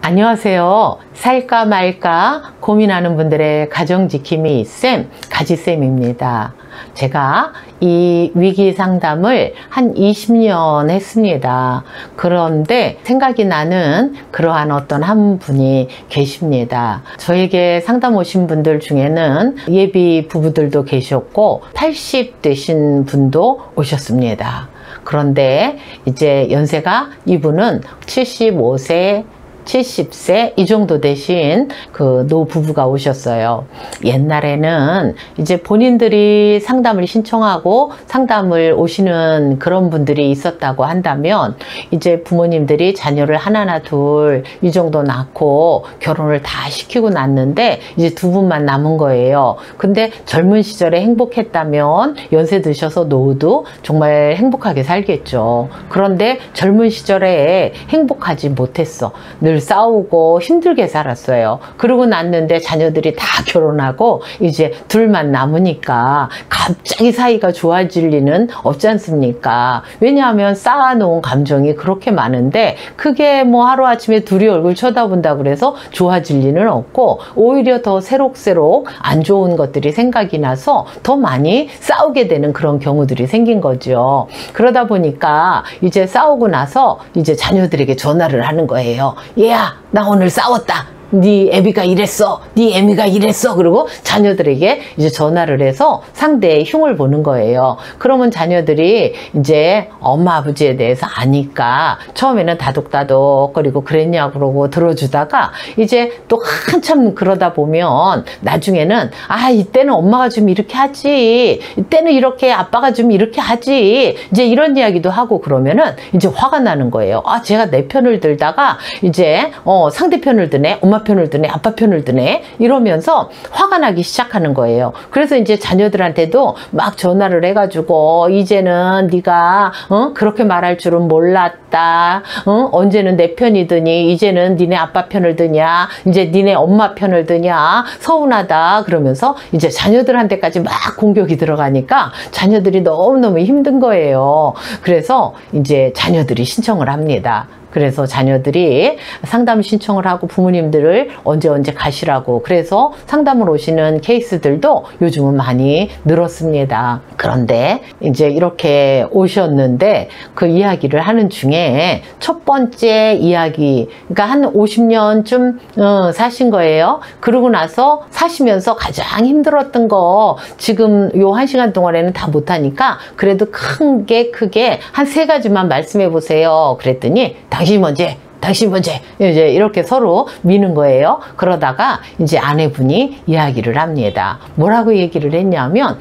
안녕하세요. 살까 말까 고민하는 분들의 가정지킴이 쌤, 가지쌤입니다. 제가 이 위기 상담을 한 20년 했습니다. 그런데 생각이 나는 그러한 어떤 한 분이 계십니다. 저에게 상담 오신 분들 중에는 예비 부부들도 계셨고 80 되신 분도 오셨습니다. 그런데 이제 연세가 이분은 75세 70세 이 정도 되신 그 노부부가 오셨어요. 옛날에는 이제 본인들이 상담을 신청하고 상담을 오시는 그런 분들이 있었다고 한다면 이제 부모님들이 자녀를 하나나 둘 이 정도 낳고 결혼을 다 시키고 났는데 이제 두 분만 남은 거예요. 근데 젊은 시절에 행복했다면 연세 드셔서 노후도 정말 행복하게 살겠죠. 그런데 젊은 시절에 행복하지 못했어. 늘 싸우고 힘들게 살았어요. 그러고 났는데 자녀들이 다 결혼하고 이제 둘만 남으니까 갑자기 사이가 좋아질 리는 없지 않습니까? 왜냐하면 쌓아놓은 감정이 그렇게 많은데 그게 뭐 하루아침에 둘이 얼굴 쳐다본다고 그래서 좋아질 리는 없고 오히려 더 새록새록 안 좋은 것들이 생각이 나서 더 많이 싸우게 되는 그런 경우들이 생긴 거죠. 그러다 보니까 이제 싸우고 나서 이제 자녀들에게 전화를 하는 거예요. 얘야, 나 오늘 싸웠다. 네 애비가 이랬어. 네 애미가 이랬어. 그리고 자녀들에게 이제 전화를 해서 상대의 흉을 보는 거예요. 그러면 자녀들이 이제 엄마 아버지에 대해서 아니까 처음에는 다독다독거리고 그랬냐 그러고 들어주다가 이제 또 한참 그러다 보면 나중에는 아 이때는 엄마가 좀 이렇게 하지, 이때는 이렇게 아빠가 좀 이렇게 하지, 이제 이런 이야기도 하고 그러면은 이제 화가 나는 거예요. 아 제가 내 편을 들다가 이제 상대편을 드네, 엄마 편을 드네, 아빠 편을 드네, 이러면서 화가 나기 시작하는 거예요. 그래서 이제 자녀들한테도 막 전화를 해가지고 이제는 네가 그렇게 말할 줄은 몰랐다. 언제는 내 편이 드니, 이제는 니네 아빠 편을 드냐, 이제 니네 엄마 편을 드냐, 서운하다. 그러면서 이제 자녀들한테까지 막 공격이 들어가니까 자녀들이 너무너무 힘든 거예요. 그래서 이제 자녀들이 신청을 합니다. 그래서 자녀들이 상담 신청을 하고 부모님들을 언제 가시라고, 그래서 상담을 오시는 케이스들도 요즘은 많이 늘었습니다. 그런데 이제 이렇게 오셨는데 그 이야기를 하는 중에 첫 번째 이야기, 그러니까 한 50년쯤 사신 거예요. 그러고 나서 사시면서 가장 힘들었던 거, 지금 요 1시간 동안에는 다 못하니까 그래도 크게 한 3가지만 말씀해 보세요. 그랬더니 당신 먼저 이제 이렇게 서로 미는 거예요. 그러다가 이제 아내분이 이야기를 합니다. 뭐라고 얘기를 했냐면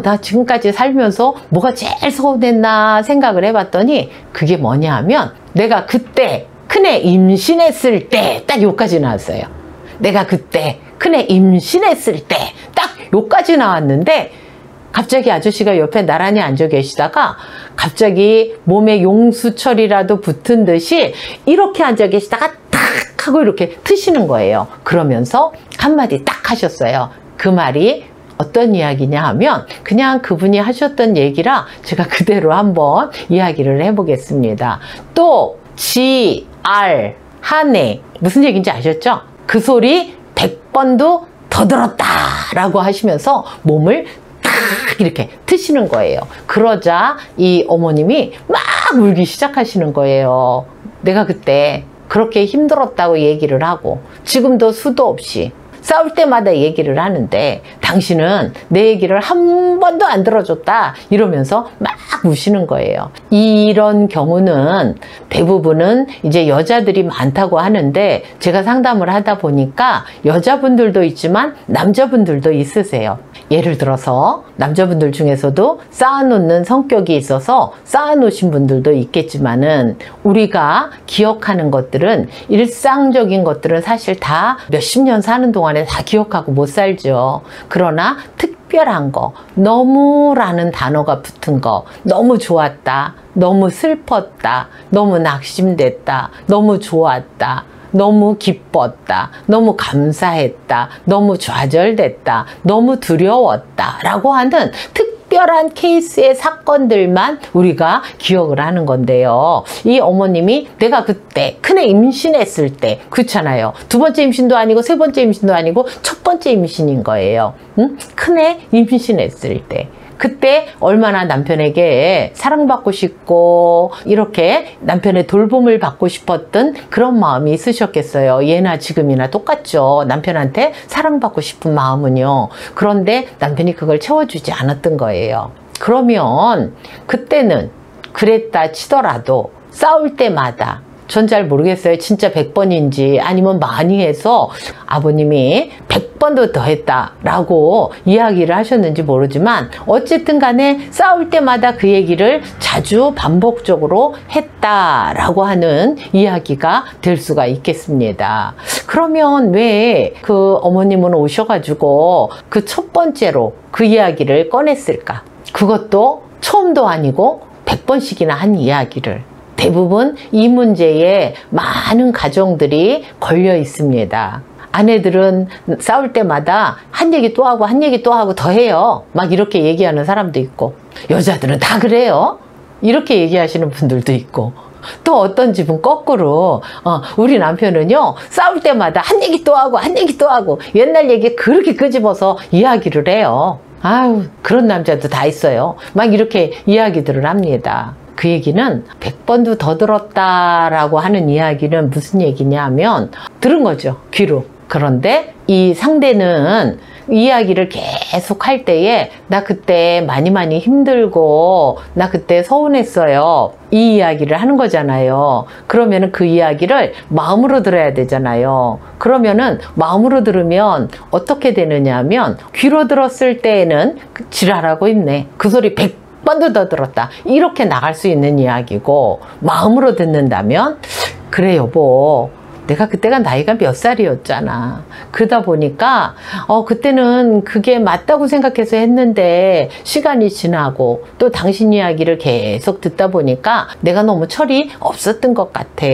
나 지금까지 살면서 뭐가 제일 서운했나 생각을 해봤더니 그게 뭐냐 하면 내가 그때 큰애 임신했을 때, 딱 요까지 나왔어요. 내가 그때 큰애 임신했을 때 딱 요까지 나왔는데 갑자기 아저씨가 옆에 나란히 앉아 계시다가 갑자기 몸에 용수철이라도 붙은 듯이 이렇게 앉아 계시다가 탁 하고 이렇게 트시는 거예요. 그러면서 한마디 딱 하셨어요. 그 말이 어떤 이야기냐 하면 그냥 그분이 하셨던 얘기라 제가 그대로 한번 이야기를 해보겠습니다. 또, 지, 알, 하네. 무슨 얘기인지 아셨죠? 그 소리 100번도 더 들었다 라고 하시면서 몸을 이렇게 트시는 거예요. 그러자 이 어머님이 막 울기 시작하시는 거예요. 내가 그때 그렇게 힘들었다고 얘기를 하고 지금도 수도 없이 싸울 때마다 얘기를 하는데 당신은 내 얘기를 한 번도 안 들어줬다 이러면서 막 우시는 거예요. 이런 경우는 대부분은 이제 여자들이 많다고 하는데 제가 상담을 하다 보니까 여자분들도 있지만 남자분들도 있으세요. 예를 들어서 남자분들 중에서도 쌓아놓는 성격이 있어서 쌓아놓으신 분들도 있겠지만은 우리가 기억하는 것들은 일상적인 것들은 사실 다 몇십 년 사는 동안에 다 기억하고 못 살죠. 그러나 특별한 거, 너무라는 단어가 붙은 거, 너무 좋았다, 너무 슬펐다, 너무 낙심됐다, 너무 좋았다, 너무 기뻤다, 너무 감사했다, 너무 좌절됐다, 너무 두려웠다 라고 하는 특별한 특별한 케이스의 사건들만 우리가 기억을 하는 건데요. 이 어머님이 내가 그때 큰애 임신했을 때, 그렇잖아요. 두 번째 임신도 아니고 세 번째 임신도 아니고 첫 번째 임신인 거예요. 응? 큰애 임신했을 때. 그때 얼마나 남편에게 사랑받고 싶고 이렇게 남편의 돌봄을 받고 싶었던 그런 마음이 있으셨겠어요. 예나 지금이나 똑같죠. 남편한테 사랑받고 싶은 마음은요. 그런데 남편이 그걸 채워주지 않았던 거예요. 그러면 그때는 그랬다 치더라도 싸울 때마다, 전 잘 모르겠어요. 진짜 100번인지 아니면 많이 해서 아버님이 100번도 더 했다라고 이야기를 하셨는지 모르지만 어쨌든 간에 싸울 때마다 그 얘기를 자주 반복적으로 했다라고 하는 이야기가 될 수가 있겠습니다. 그러면 왜 그 어머님은 오셔가지고 그 첫 번째로 그 이야기를 꺼냈을까? 그것도 처음도 아니고 100번씩이나 한 이야기를. 대부분 이 문제에 많은 가정들이 걸려 있습니다. 아내들은 싸울 때마다 한 얘기 또 하고 한 얘기 또 하고 더 해요. 막 이렇게 얘기하는 사람도 있고, 여자들은 다 그래요. 이렇게 얘기하시는 분들도 있고, 또 어떤 집은 거꾸로 우리 남편은요 싸울 때마다 한 얘기 또 하고 한 얘기 또 하고 옛날 얘기 그렇게 끄집어서 이야기를 해요. 아유, 그런 남자도 다 있어요. 막 이렇게 이야기들을 합니다. 그 얘기는 100번도 더 들었다라고 하는 이야기는 무슨 얘기냐면 들은 거죠, 귀로. 그런데 이 상대는 이야기를 계속 할 때에 나 그때 많이 힘들고 나 그때 서운했어요, 이 이야기를 하는 거잖아요. 그러면은 그 이야기를 마음으로 들어야 되잖아요. 그러면은 마음으로 들으면 어떻게 되느냐 하면 귀로 들었을 때에는 지랄하고 있네, 그 소리 100번도 더 들었다, 이렇게 나갈 수 있는 이야기고, 마음으로 듣는다면 그래 여보, 내가 그때가 나이가 몇 살이었잖아. 그러다 보니까 그때는 그게 맞다고 생각해서 했는데 시간이 지나고 또 당신 이야기를 계속 듣다 보니까 내가 너무 철이 없었던 것 같아.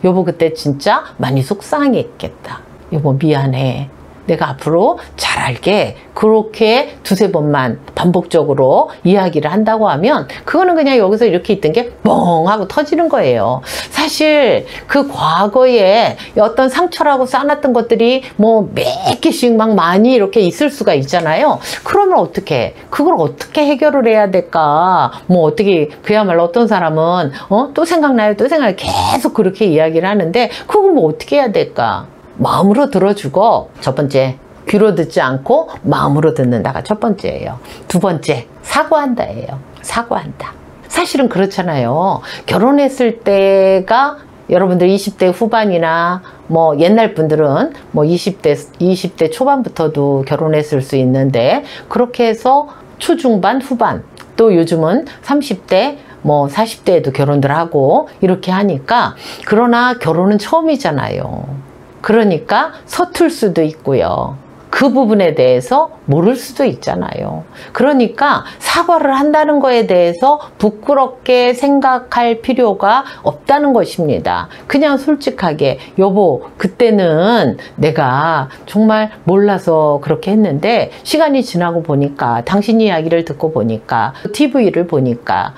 여보 그때 진짜 많이 속상했겠다. 여보 미안해. 내가 앞으로 잘할게. 그렇게 두세 번만 반복적으로 이야기를 한다고 하면 그거는 그냥 여기서 이렇게 있던 게 뻥 하고 터지는 거예요. 사실 그 과거에 어떤 상처라고 쌓아놨던 것들이 뭐 몇 개씩 막 많이 이렇게 있을 수가 있잖아요. 그러면 어떻게, 그걸 어떻게 해결을 해야 될까? 뭐 어떻게, 그야말로 어떤 사람은 또 생각나요, 또 생각나요, 계속 그렇게 이야기를 하는데 그걸 뭐 어떻게 해야 될까? 마음으로 들어주고, 첫 번째 귀로 듣지 않고 마음으로 듣는다가 첫 번째예요. 두 번째, 사과한다예요. 사과한다. 사실은 그렇잖아요. 결혼했을 때가 여러분들 20대 후반이나 뭐 옛날 분들은 뭐 20대 초반부터도 결혼했을 수 있는데, 그렇게 해서 초중반 후반, 또 요즘은 30대 뭐 40대에도 결혼들 하고 이렇게 하니까, 그러나 결혼은 처음이잖아요. 그러니까 서툴 수도 있고요. 그 부분에 대해서 모를 수도 있잖아요. 그러니까 사과를 한다는 거에 대해서 부끄럽게 생각할 필요가 없다는 것입니다. 그냥 솔직하게 여보 그때는 내가 정말 몰라서 그렇게 했는데 시간이 지나고 보니까, 당신 이야기를 듣고 보니까, TV를 보니까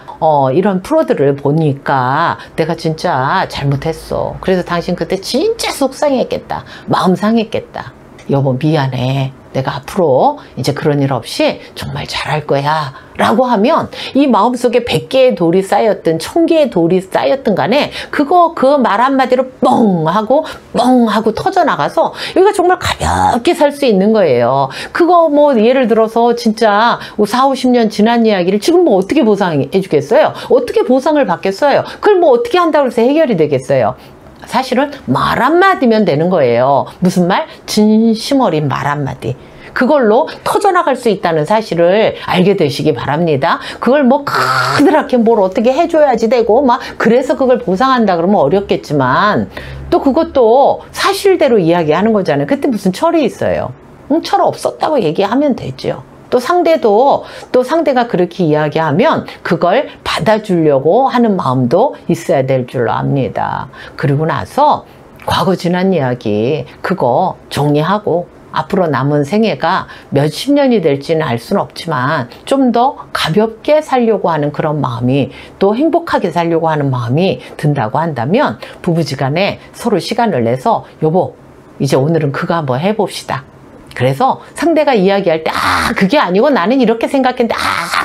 이런 프로들을 보니까 내가 진짜 잘못했어. 그래서 당신 그때 진짜 속상했겠다, 마음 상했겠다. 여보 미안해. 내가 앞으로 이제 그런 일 없이 정말 잘할 거야 라고 하면 이 마음속에 100개의 돌이 쌓였든 1000개의 돌이 쌓였든 간에 그거 그 말 한마디로 뻥 하고 터져나가서 여기가 정말 가볍게 살 수 있는 거예요. 그거 뭐 예를 들어서 진짜 4, 50년 지난 이야기를 지금 뭐 어떻게 보상해 주겠어요? 어떻게 보상을 받겠어요? 그걸 뭐 어떻게 한다고 해서 해결이 되겠어요? 사실은 말 한마디면 되는 거예요. 무슨 말? 진심 어린 말 한마디. 그걸로 터져나갈 수 있다는 사실을 알게 되시기 바랍니다. 그걸 뭐 크드랗게 뭘 어떻게 해줘야지 되고 막 그래서 그걸 보상한다 그러면 어렵겠지만, 또 그것도 사실대로 이야기하는 거잖아요. 그때 무슨 철이 있어요? 철 없었다고 얘기하면 되죠. 또 상대가 그렇게 이야기하면 그걸 받아주려고 하는 마음도 있어야 될 줄로 압니다. 그리고 나서 과거 지난 이야기 그거 정리하고 앞으로 남은 생애가 몇십 년이 될지는 알 수는 없지만 좀 더 가볍게 살려고 하는 그런 마음이, 또 행복하게 살려고 하는 마음이 든다고 한다면 부부지간에 서로 시간을 내서 여보 이제 오늘은 그거 한번 해봅시다. 그래서 상대가 이야기할 때 그게 아니고 나는 이렇게 생각했는데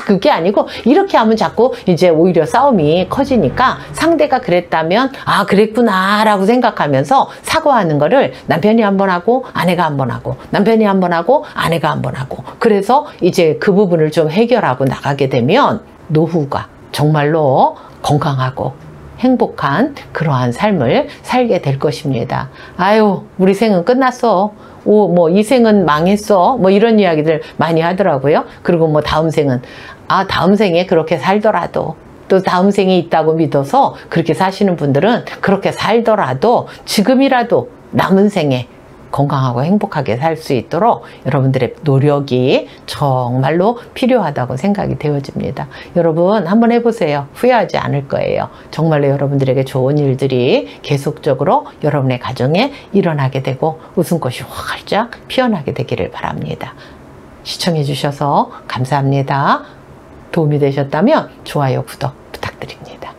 그게 아니고 이렇게 하면 자꾸 이제 오히려 싸움이 커지니까, 상대가 그랬다면 그랬구나 라고 생각하면서 사과하는 거를 남편이 한 번 하고 아내가 한 번 하고 남편이 한 번 하고 아내가 한 번 하고, 그래서 이제 그 부분을 좀 해결하고 나가게 되면 노후가 정말로 건강하고 행복한 그러한 삶을 살게 될 것입니다. 아유, 우리 생은 끝났어. 뭐 이 생은 망했어. 뭐 이런 이야기들 많이 하더라고요. 그리고 뭐 다음 생은 다음 생에 그렇게 살더라도, 또 다음 생이 있다고 믿어서 그렇게 사시는 분들은 그렇게 살더라도 지금이라도 남은 생에 건강하고 행복하게 살 수 있도록 여러분들의 노력이 정말로 필요하다고 생각이 되어집니다. 여러분 한번 해보세요. 후회하지 않을 거예요. 정말로 여러분들에게 좋은 일들이 계속적으로 여러분의 가정에 일어나게 되고 웃음꽃이 활짝 피어나게 되기를 바랍니다. 시청해 주셔서 감사합니다. 도움이 되셨다면 좋아요, 구독 부탁드립니다.